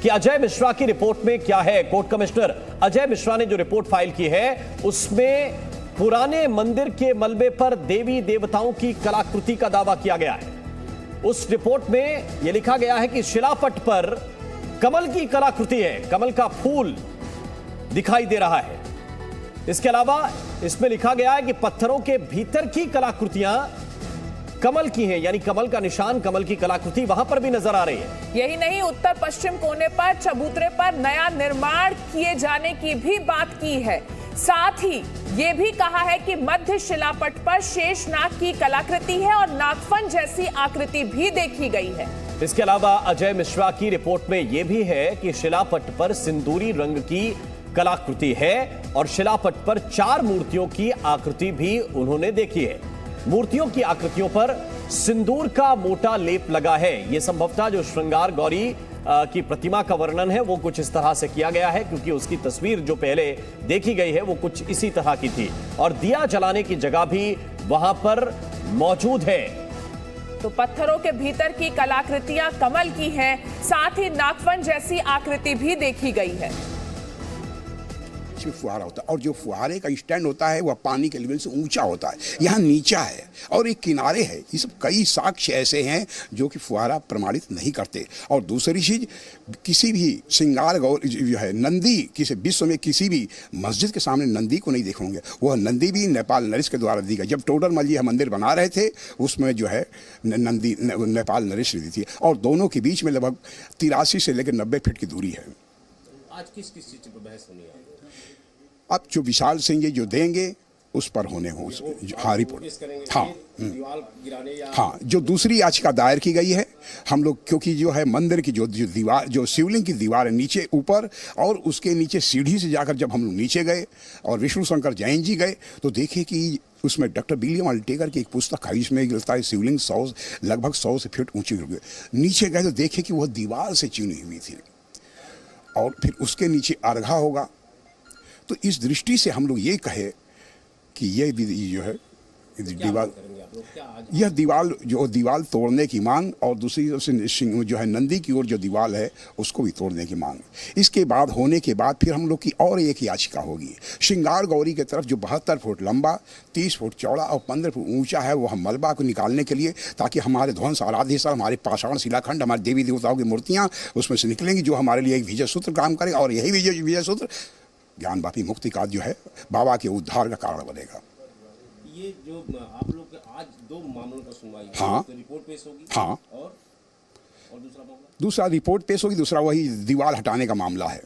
कि अजय मिश्रा की रिपोर्ट में क्या है। कोर्ट कमिश्नर अजय मिश्रा ने जो रिपोर्ट फाइल की है उसमें पुराने मंदिर के मलबे पर देवी देवताओं की कलाकृति का दावा किया गया है। उस रिपोर्ट में यह लिखा गया है कि शिलापट पर कमल की कलाकृति है, कमल का फूल दिखाई दे रहा है। इसके अलावा इसमें लिखा गया है कि पत्थरों के भीतर की कलाकृतियां कमल की हैं, यानी कमल का निशान, कमल की कलाकृति वहां पर भी नजर आ रही है। यही नहीं, उत्तर पश्चिम कोने पर चबूतरे पर नया निर्माण किए जाने की भी बात की है। साथ ही यह भी कहा है कि मध्य शिलापट पर शेषनाग की कलाकृति है और नागफन जैसी आकृति भी देखी गई है। इसके अलावा अजय मिश्रा की रिपोर्ट में यह भी है कि शिलापट पर सिंदूरी रंग की कलाकृति है और शिलापट पर 4 मूर्तियों की आकृति भी उन्होंने देखी है। मूर्तियों की आकृतियों पर सिंदूर का मोटा लेप लगा है। यह संभवतः जो श्रृंगार गौरी की प्रतिमा का वर्णन है वो कुछ इस तरह से किया गया है, क्योंकि उसकी तस्वीर जो पहले देखी गई है वो कुछ इसी तरह की थी और दिया जलाने की जगह भी वहां पर मौजूद है। तो पत्थरों के भीतर की कलाकृतियां कमल की हैं, साथ ही नागफन जैसी आकृति भी देखी गई है। फुहारा होता है और जो फुहारे का स्टैंड होता है वह पानी के लेवल से ऊंचा होता है, यहाँ नीचा है और एक किनारे है। ये सब कई साक्ष्य ऐसे हैं जो कि फुहारा प्रमाणित नहीं करते। और दूसरी चीज, किसी भी श्रृंगार गौर जो है नंदी, किसी विश्व में किसी भी मस्जिद के सामने नंदी को नहीं देखोगे। वह नंदी भी नेपाल नरेश के द्वारा दी गई। जब टोडरमल जी मंदिर बना रहे थे उसमें जो है नंदी नेपाल नरेश दी थी और दोनों के बीच में लगभग 83 से लेकर 90 फीट की दूरी है। आज किस चीज पर बहस होनी है? अब जो विशाल सिंह जी जो देंगे उस पर होने हो। हाँ, रिपोर्ट। हाँ, हाँ, जो दूसरी याचिका दायर की गई है हम लोग, क्योंकि जो है मंदिर की जो दीवार, जो शिवलिंग की दीवार है नीचे ऊपर और उसके नीचे सीढ़ी से जाकर जब हम लोग नीचे गए और विष्णु शंकर जैन जी गए तो देखे कि उसमें डॉक्टर विलियम अल्टेगर की एक पुस्तक है, इसमें गिरता है शिवलिंग लगभग 100 से फीट ऊंची नीचे गए तो देखे कि वह दीवार से चुनी हुई थी और फिर उसके नीचे अर्घा होगा। तो इस दृष्टि से हम लोग ये कहे कि ये जो है दीवार, यह दीवार तोड़ने की मांग और दूसरी तरफ से जो है नंदी की ओर जो दीवार है उसको भी तोड़ने की मांग। इसके बाद होने के बाद फिर हम लोग की और एक याचिका होगी श्रृंगार गौरी की तरफ जो 72 फुट लंबा, 30 फुट चौड़ा और 15 फुट ऊंचा है, वह मलबा को निकालने के लिए, ताकि हमारे ध्वंस आराध्य स्थल, हमारे पाषाण शिलाखंड, हमारे देवी देवताओं की मूर्तियाँ उसमें से निकलेंगी, जो हमारे लिए एक विजय सूत्र काम करेगा और यही विजय सूत्र ज्ञानवापी मुक्ति का जो है बाबा के उद्धार का कारण बनेगा। ये जो आप लोग के आज 2 मामलों का सुनवाई, हाँ, तो रिपोर्ट पेश होगी। हाँ, और दूसरा मामला, दूसरा रिपोर्ट पेश होगी, दूसरा वही दीवार हटाने का मामला है।